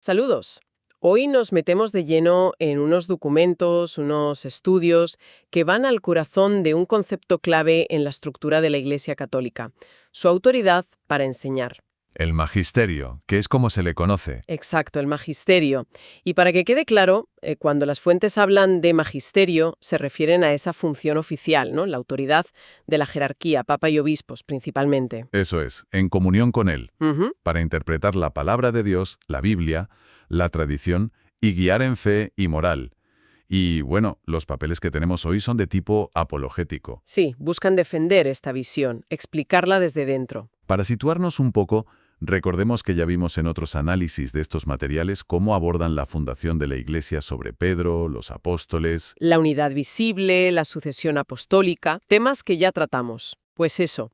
Saludos. Hoy nos metemos de lleno en unos documentos, unos estudios que van al corazón de un concepto clave en la estructura de la Iglesia Católica, su autoridad para enseñar. El magisterio, que es como se le conoce. Exacto, el magisterio. Y para que quede claro, cuando las fuentes hablan de magisterio, se refieren a esa función oficial, ¿no? La autoridad de la jerarquía, papa y obispos principalmente. Eso es, en comunión con Él, Ujú. para interpretar la palabra de Dios, la Biblia, la tradición, y guiar en fe y moral. Y bueno, los papeles que tenemos hoy son de tipo apologético. Sí, buscan defender esta visión, explicarla desde dentro. Para situarnos un poco, recordemos que ya vimos en otros análisis de estos materiales cómo abordan la fundación de la Iglesia sobre Pedro, los apóstoles. La unidad visible, la sucesión apostólica, temas que ya tratamos. Pues eso.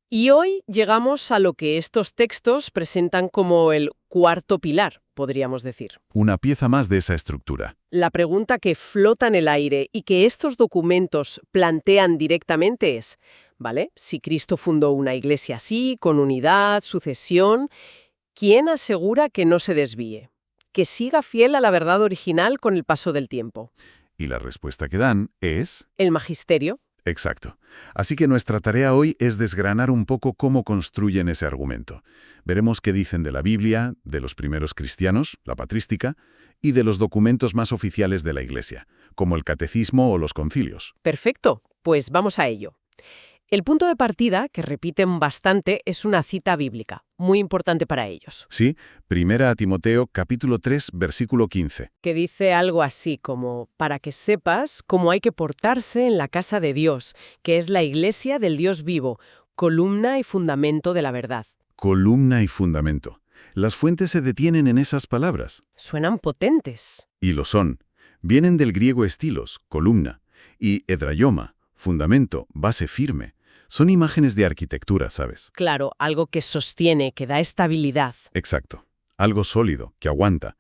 Y hoy llegamos a lo que estos textos presentan como el cuarto pilar, podríamos decir. Una pieza más de esa estructura. La pregunta que flota en el aire y que estos documentos plantean directamente es, ¿vale? Si Cristo fundó una iglesia así, con unidad, sucesión, ¿quién asegura que no se desvíe? Que siga fiel a la verdad original con el paso del tiempo. Y la respuesta que dan es... El magisterio. Exacto. Así que nuestra tarea hoy es desgranar un poco cómo construyen ese argumento. Veremos qué dicen de la Biblia, de los primeros cristianos, la patrística, y de los documentos más oficiales de la Iglesia, como el catecismo o los concilios. Perfecto, pues vamos a ello. El punto de partida, que repiten bastante, es una cita bíblica, muy importante para ellos, Sí, Primera a Timoteo, capítulo 3, versículo 15. que dice algo así como, para que sepas cómo hay que portarse en la casa de Dios, que es la iglesia del Dios vivo, columna y fundamento de la verdad. Columna y fundamento. Las fuentes se detienen en esas palabras. Suenan potentes. Y lo son. Vienen del griego estilos, columna, y edrayoma, fundamento, base firme. Son imágenes de arquitectura, ¿sabes? Claro, algo que sostiene, que da estabilidad. Exacto. Algo sólido, que aguanta.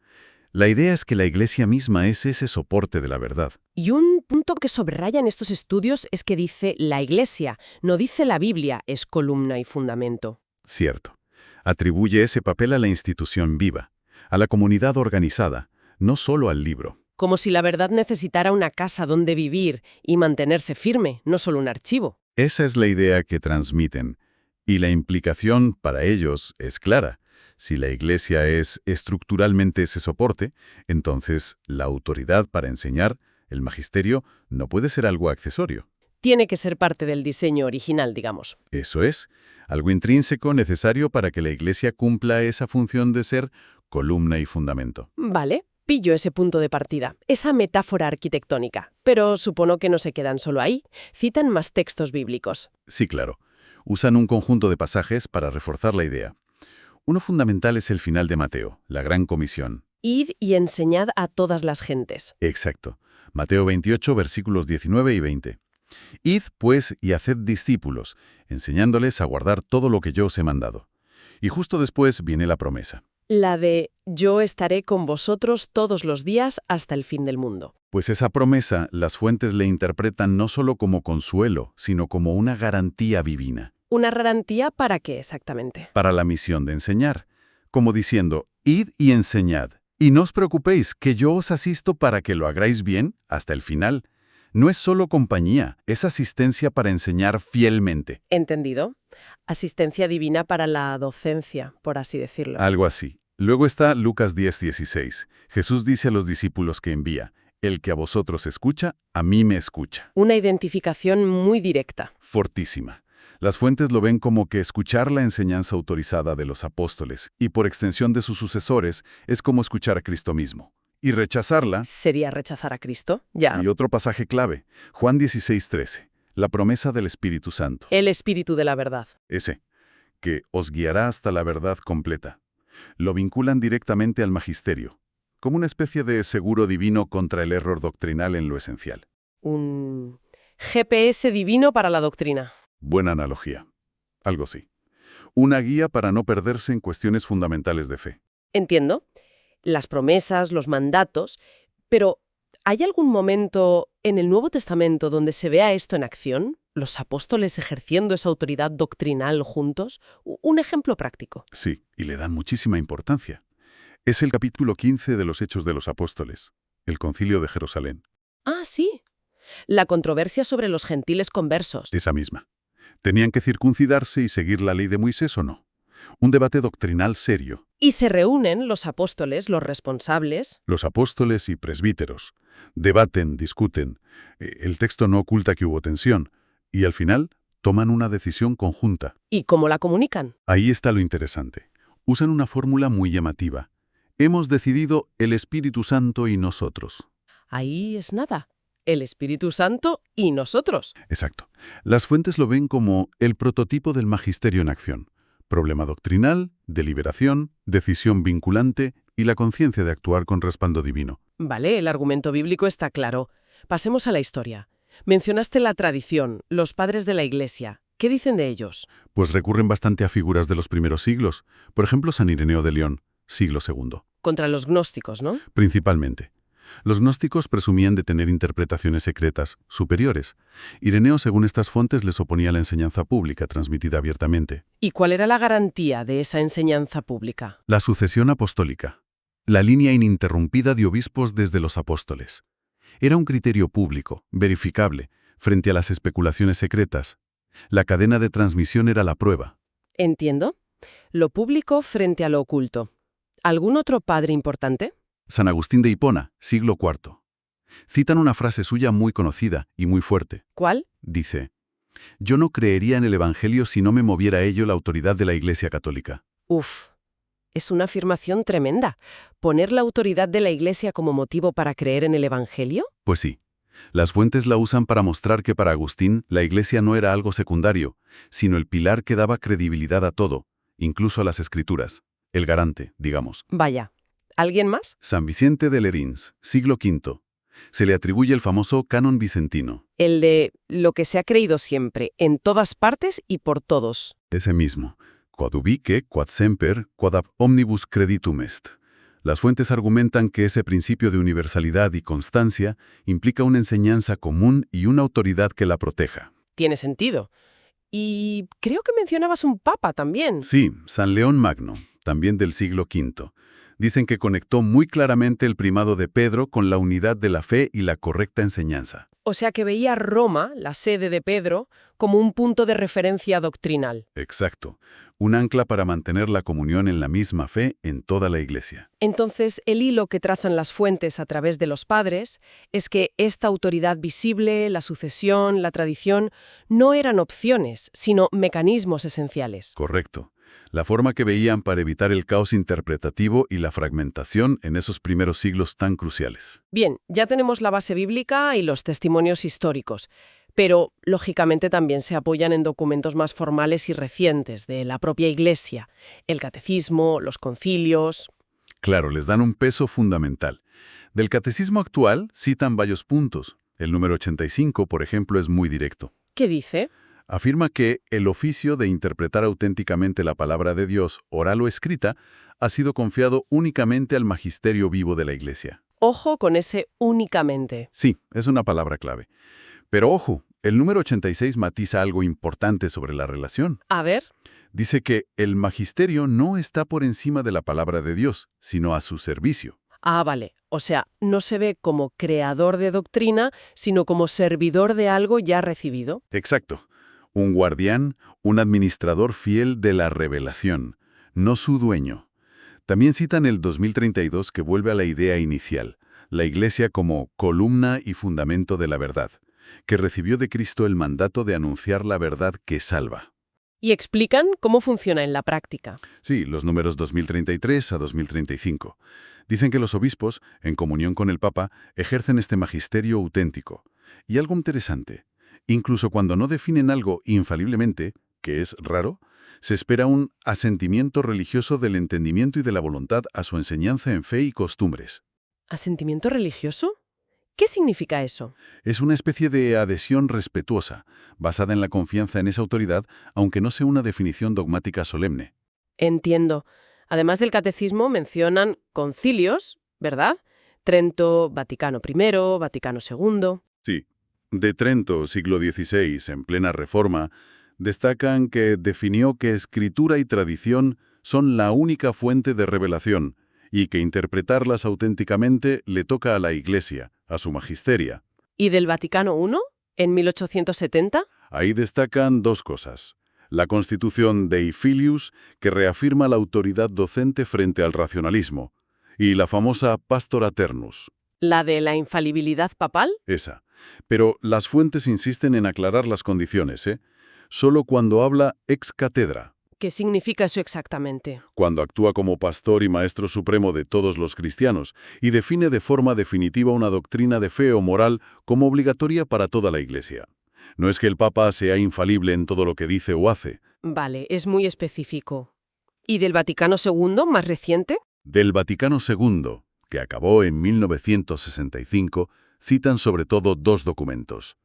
La idea es que la Iglesia misma es ese soporte de la verdad. Y un punto que subrayan estos estudios es que dice la iglesia, no dice la Biblia, es columna y fundamento. Cierto. Atribuye ese papel a la institución viva, a la comunidad organizada, no solo al libro. Como si la verdad necesitara una casa donde vivir y mantenerse firme, no solo un archivo. Esa es la idea que transmiten. Y la implicación para ellos es clara. Si la Iglesia es estructuralmente ese soporte, entonces la autoridad para enseñar, el magisterio, no puede ser algo accesorio. Tiene que ser parte del diseño original, digamos. Eso es, algo intrínseco necesario para que la Iglesia cumpla esa función de ser columna y fundamento. Vale, pillo ese punto de partida, esa metáfora arquitectónica. Pero supongo que no se quedan solo ahí. Citan más textos bíblicos. Sí, claro. Usan un conjunto de pasajes para reforzar la idea. Uno fundamental es el final de Mateo, la Gran Comisión. Id y enseñad a todas las gentes. Exacto. Mateo 28, versículos 19 y 20. Id, pues, y haced discípulos, enseñándoles a guardar todo lo que yo os he mandado. Y justo después viene la promesa. La de yo estaré con vosotros todos los días hasta el fin del mundo. Pues esa promesa las fuentes le interpretan no solo como consuelo, sino como una garantía divina. ¿Una garantía para qué exactamente? Para la misión de enseñar, como diciendo, id y enseñad, y no os preocupéis, que yo os asisto para que lo hagáis bien hasta el final. No es solo compañía, es asistencia para enseñar fielmente. ¿Entendido? Asistencia divina para la docencia, por así decirlo. Algo así. Luego está Lucas 10:16. Jesús dice a los discípulos que envía, el que a vosotros escucha, a mí me escucha. Una identificación muy directa. Fortísima. Las fuentes lo ven como que escuchar la enseñanza autorizada de los apóstoles y por extensión de sus sucesores es como escuchar a Cristo mismo. Y rechazarla, ¿Sería rechazar a Cristo? Ya. y otro pasaje clave, Juan 16:13, la promesa del Espíritu Santo. El espíritu de la verdad. Ese, que os guiará hasta la verdad completa. Lo vinculan directamente al magisterio, como una especie de seguro divino contra el error doctrinal en lo esencial. Un GPS divino para la doctrina. Buena analogía. Algo así. Una guía para no perderse en cuestiones fundamentales de fe. Entiendo. Las promesas, los mandatos, pero ¿hay algún momento en el Nuevo Testamento donde se vea esto en acción? ¿Los apóstoles ejerciendo esa autoridad doctrinal juntos? Un ejemplo práctico. Sí, y le dan muchísima importancia. Es el capítulo 15 de los Hechos de los Apóstoles, el Concilio de Jerusalén. Ah, sí. La controversia sobre los gentiles conversos. Esa misma. ¿Tenían que circuncidarse y seguir la ley de Moisés o no? Un debate doctrinal serio. Y se reúnen los apóstoles, los responsables. Los apóstoles y presbíteros debaten, discuten. El texto no oculta que hubo tensión. Y al final toman una decisión conjunta. ¿Y cómo la comunican? Ahí está lo interesante. Usan una fórmula muy llamativa. Hemos decidido el Espíritu Santo y nosotros. Ahí es nada. El Espíritu Santo y nosotros. Exacto. Las fuentes lo ven como el prototipo del magisterio en acción. Problema doctrinal, deliberación, decisión vinculante y la conciencia de actuar con respaldo divino. Vale, el argumento bíblico está claro. Pasemos a la historia. Mencionaste la tradición, los padres de la Iglesia. ¿Qué dicen de ellos? Pues recurren bastante a figuras de los primeros siglos. Por ejemplo, San Ireneo de León, siglo II. Contra los gnósticos, ¿no? Principalmente. Los gnósticos presumían de tener interpretaciones secretas superiores. Ireneo, según estas fuentes, les oponía la enseñanza pública transmitida abiertamente. ¿Y cuál era la garantía de esa enseñanza pública? La sucesión apostólica. La línea ininterrumpida de obispos desde los apóstoles. Era un criterio público, verificable, frente a las especulaciones secretas. La cadena de transmisión era la prueba. Entiendo. Lo público frente a lo oculto. ¿Algún otro padre importante? San Agustín de Hipona, siglo IV. Citan una frase suya muy conocida y muy fuerte. ¿Cuál? Dice: «Yo no creería en el Evangelio si no me moviera a ello la autoridad de la Iglesia Católica». Uf, es una afirmación tremenda. ¿Poner la autoridad de la Iglesia como motivo para creer en el Evangelio? Pues sí. Las fuentes la usan para mostrar que para Agustín la Iglesia no era algo secundario, sino el pilar que daba credibilidad a todo, incluso a las Escrituras. El garante, digamos. Vaya. ¿Alguien más? San Vicente de Lerins, siglo V. Se le atribuye el famoso Canon Vicentino. El de lo que se ha creído siempre, en todas partes y por todos. Ese mismo. Quod ubique, quod semper, quod ab omnibus creditum est. Las fuentes argumentan que ese principio de universalidad y constancia implica una enseñanza común y una autoridad que la proteja. Tiene sentido. Y creo que mencionabas un papa también. Sí, San León Magno, también del siglo V. Dicen que conectó muy claramente el primado de Pedro con la unidad de la fe y la correcta enseñanza. O sea que veía Roma, la sede de Pedro, como un punto de referencia doctrinal. Exacto. Un ancla para mantener la comunión en la misma fe en toda la Iglesia. Entonces, el hilo que trazan las fuentes a través de los padres es que esta autoridad visible, la sucesión, la tradición, no eran opciones, sino mecanismos esenciales. Correcto. La forma que veían para evitar el caos interpretativo y la fragmentación en esos primeros siglos tan cruciales. Bien, ya tenemos la base bíblica y los testimonios históricos, pero lógicamente también se apoyan en documentos más formales y recientes de la propia Iglesia, el catecismo, los concilios. Claro, les dan un peso fundamental. Del catecismo actual citan varios puntos. El número 85, por ejemplo, es muy directo. ¿Qué dice? Afirma que el oficio de interpretar auténticamente la palabra de Dios, oral o escrita, ha sido confiado únicamente al magisterio vivo de la Iglesia. Ojo con ese únicamente. Sí, es una palabra clave. Pero ojo, el número 86 matiza algo importante sobre la relación. A ver. Dice que el magisterio no está por encima de la palabra de Dios, sino a su servicio. Ah, vale. O sea, no se ve como creador de doctrina, sino como servidor de algo ya recibido. Exacto. Un guardián, un administrador fiel de la revelación, no su dueño. También citan el 2032 que vuelve a la idea inicial, la Iglesia como columna y fundamento de la verdad, que recibió de Cristo el mandato de anunciar la verdad que salva. Y explican cómo funciona en la práctica. Sí, los números 2033 a 2035. Dicen que los obispos, en comunión con el Papa, ejercen este magisterio auténtico. Y algo interesante, incluso cuando no definen algo infaliblemente, que es raro, se espera un asentimiento religioso del entendimiento y de la voluntad a su enseñanza en fe y costumbres. ¿Asentimiento religioso? ¿Qué significa eso? Es una especie de adhesión respetuosa, basada en la confianza en esa autoridad, aunque no sea una definición dogmática solemne. Entiendo. Además del catecismo mencionan concilios, ¿verdad? Trento, Vaticano I, Vaticano II. Sí. De Trento, siglo XVI, en plena Reforma, destacan que definió que escritura y tradición son la única fuente de revelación y que interpretarlas auténticamente le toca a la Iglesia, a su magisteria. ¿Y del Vaticano I, en 1870? Ahí destacan dos cosas. La Constitución Dei Filius, que reafirma la autoridad docente frente al racionalismo, y la famosa Pastor Aeternus. ¿La de la infalibilidad papal? Esa. Pero las fuentes insisten en aclarar las condiciones, ¿eh? Solo cuando habla ex cátedra, ¿Qué significa eso exactamente? cuando actúa como pastor y maestro supremo de todos los cristianos y define de forma definitiva una doctrina de fe o moral como obligatoria para toda la Iglesia. No es que el Papa sea infalible en todo lo que dice o hace. Vale, es muy específico. ¿Y del Vaticano II, más reciente? Del Vaticano II, que acabó en 1965, citan sobre todo dos documentos.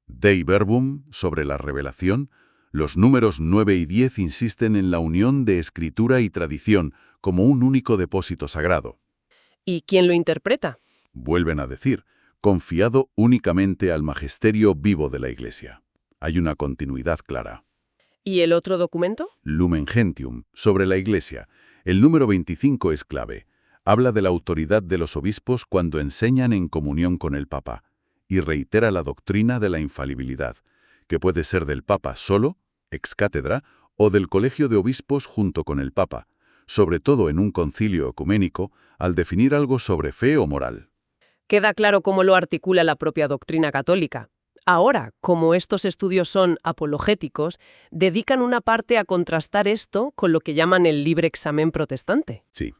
Dei Verbum, sobre la revelación. Los números 9 y 10 insisten en la unión de escritura y tradición como un único depósito sagrado. ¿Y quién lo interpreta? Vuelven a decir, confiado únicamente al magisterio vivo de la Iglesia. Hay una continuidad clara. ¿Y el otro documento? Lumen Gentium, sobre la Iglesia. El número 25 es clave. Habla de la autoridad de los obispos cuando enseñan en comunión con el Papa y reitera la doctrina de la infalibilidad, que puede ser del Papa solo, ex cátedra, o del Colegio de Obispos junto con el Papa, sobre todo en un concilio ecuménico, al definir algo sobre fe o moral. Queda claro cómo lo articula la propia doctrina católica. Ahora, como estos estudios son apologéticos, dedican una parte a contrastar esto con lo que llaman el libre examen protestante. Sí,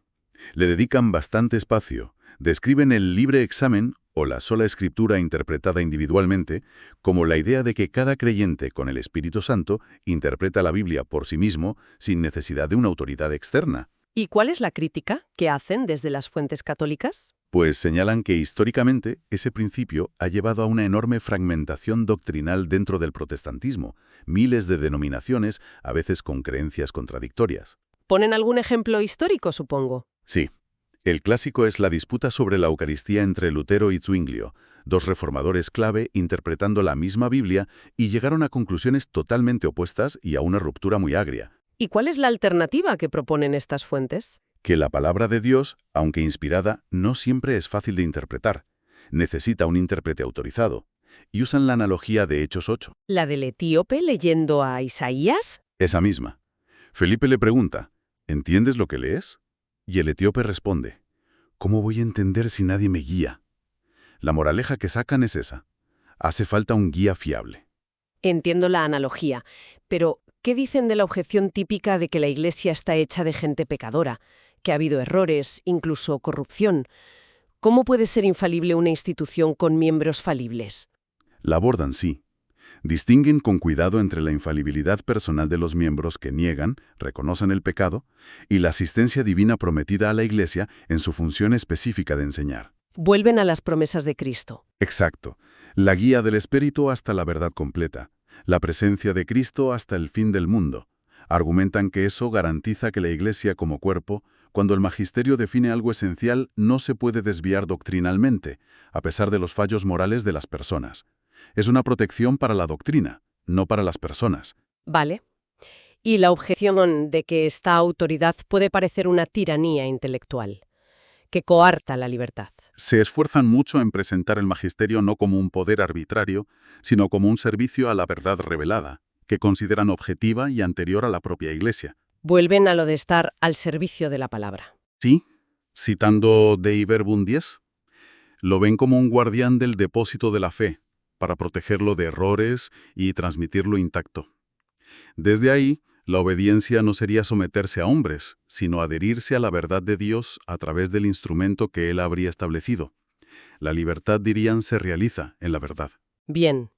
le dedican bastante espacio. Describen el libre examen, o la sola escritura interpretada individualmente, como la idea de que cada creyente con el Espíritu Santo interpreta la Biblia por sí mismo sin necesidad de una autoridad externa. ¿Y cuál es la crítica que hacen desde las fuentes católicas? Pues señalan que históricamente ese principio ha llevado a una enorme fragmentación doctrinal dentro del protestantismo, miles de denominaciones, a veces con creencias contradictorias. ¿Ponen algún ejemplo histórico, supongo? Sí. El clásico es la disputa sobre la Eucaristía entre Lutero y Zwinglio, dos reformadores clave interpretando la misma Biblia y llegaron a conclusiones totalmente opuestas y a una ruptura muy agria. ¿Y cuál es la alternativa que proponen estas fuentes? Que la palabra de Dios, aunque inspirada, no siempre es fácil de interpretar. Necesita un intérprete autorizado. Y usan la analogía de Hechos 8. ¿La del etíope leyendo a Isaías? Esa misma. Felipe le pregunta, ¿entiendes lo que lees? Y el etíope responde, ¿cómo voy a entender si nadie me guía? La moraleja que sacan es esa. Hace falta un guía fiable. Entiendo la analogía, pero ¿qué dicen de la objeción típica de que la Iglesia está hecha de gente pecadora, que ha habido errores, incluso corrupción? ¿Cómo puede ser infalible una institución con miembros falibles? La abordan, sí. Distinguen con cuidado entre la infalibilidad personal de los miembros que niegan, reconocen el pecado, y la asistencia divina prometida a la Iglesia en su función específica de enseñar. Vuelven a las promesas de Cristo. Exacto. La guía del Espíritu hasta la verdad completa. La presencia de Cristo hasta el fin del mundo. Argumentan que eso garantiza que la Iglesia como cuerpo, cuando el magisterio define algo esencial, no se puede desviar doctrinalmente, a pesar de los fallos morales de las personas. Es una protección para la doctrina, no para las personas. Vale. Y la objeción de que esta autoridad puede parecer una tiranía intelectual, que coarta la libertad. Se esfuerzan mucho en presentar el magisterio no como un poder arbitrario, sino como un servicio a la verdad revelada, que consideran objetiva y anterior a la propia Iglesia. Vuelven a lo de estar al servicio de la palabra. Sí, citando Dei Verbum 10, lo ven como un guardián del depósito de la fe, para protegerlo de errores y transmitirlo intacto. Desde ahí, la obediencia no sería someterse a hombres, sino adherirse a la verdad de Dios a través del instrumento que Él habría establecido. La libertad, dirían, se realiza en la verdad. Bien.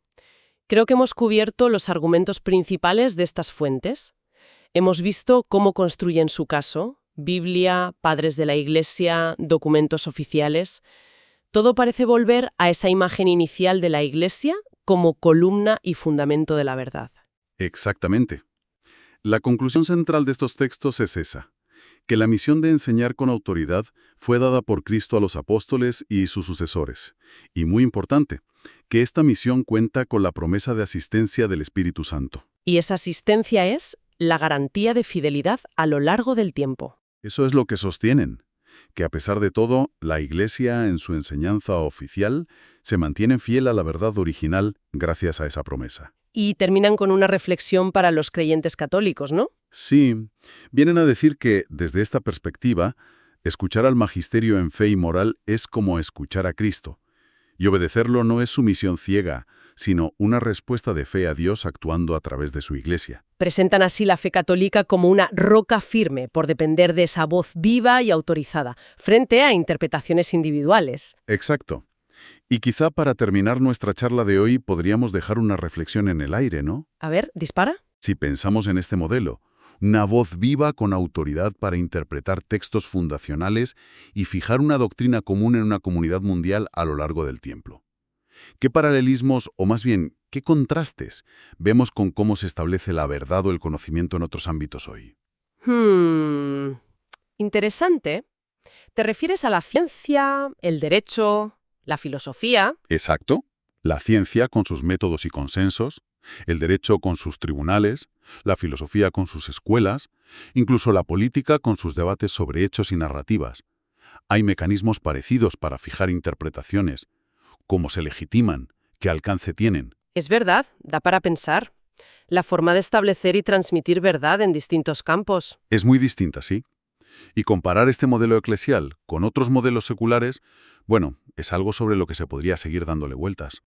Creo que hemos cubierto los argumentos principales de estas fuentes. Hemos visto cómo construyen su caso, Biblia, padres de la Iglesia, documentos oficiales. Todo parece volver a esa imagen inicial de la Iglesia como columna y fundamento de la verdad. Exactamente. La conclusión central de estos textos es esa, que la misión de enseñar con autoridad fue dada por Cristo a los apóstoles y sus sucesores. Y muy importante, que esta misión cuenta con la promesa de asistencia del Espíritu Santo. Y esa asistencia es la garantía de fidelidad a lo largo del tiempo. Eso es lo que sostienen, que a pesar de todo, la Iglesia, en su enseñanza oficial, se mantiene fiel a la verdad original gracias a esa promesa. Y terminan con una reflexión para los creyentes católicos, ¿no? Sí, vienen a decir que, desde esta perspectiva, escuchar al magisterio en fe y moral es como escuchar a Cristo, y obedecerlo no es sumisión ciega, sino una respuesta de fe a Dios actuando a través de su Iglesia. Presentan así la fe católica como una roca firme por depender de esa voz viva y autorizada, frente a interpretaciones individuales. Exacto. Y quizá para terminar nuestra charla de hoy podríamos dejar una reflexión en el aire, ¿no? A ver, ¿dispara? Si pensamos en este modelo, una voz viva con autoridad para interpretar textos fundacionales y fijar una doctrina común en una comunidad mundial a lo largo del tiempo. ¿Qué paralelismos, o más bien, qué contrastes, vemos con cómo se establece la verdad o el conocimiento en otros ámbitos hoy? Interesante. ¿Te refieres a la ciencia, el derecho, la filosofía? Exacto. La ciencia con sus métodos y consensos, el derecho con sus tribunales, la filosofía con sus escuelas, incluso la política con sus debates sobre hechos y narrativas. Hay mecanismos parecidos para fijar interpretaciones, cómo se legitiman, qué alcance tienen. Es verdad, da para pensar. La forma de establecer y transmitir verdad en distintos campos. Es muy distinta, ¿sí? Y comparar este modelo eclesial con otros modelos seculares, bueno, es algo sobre lo que se podría seguir dándole vueltas.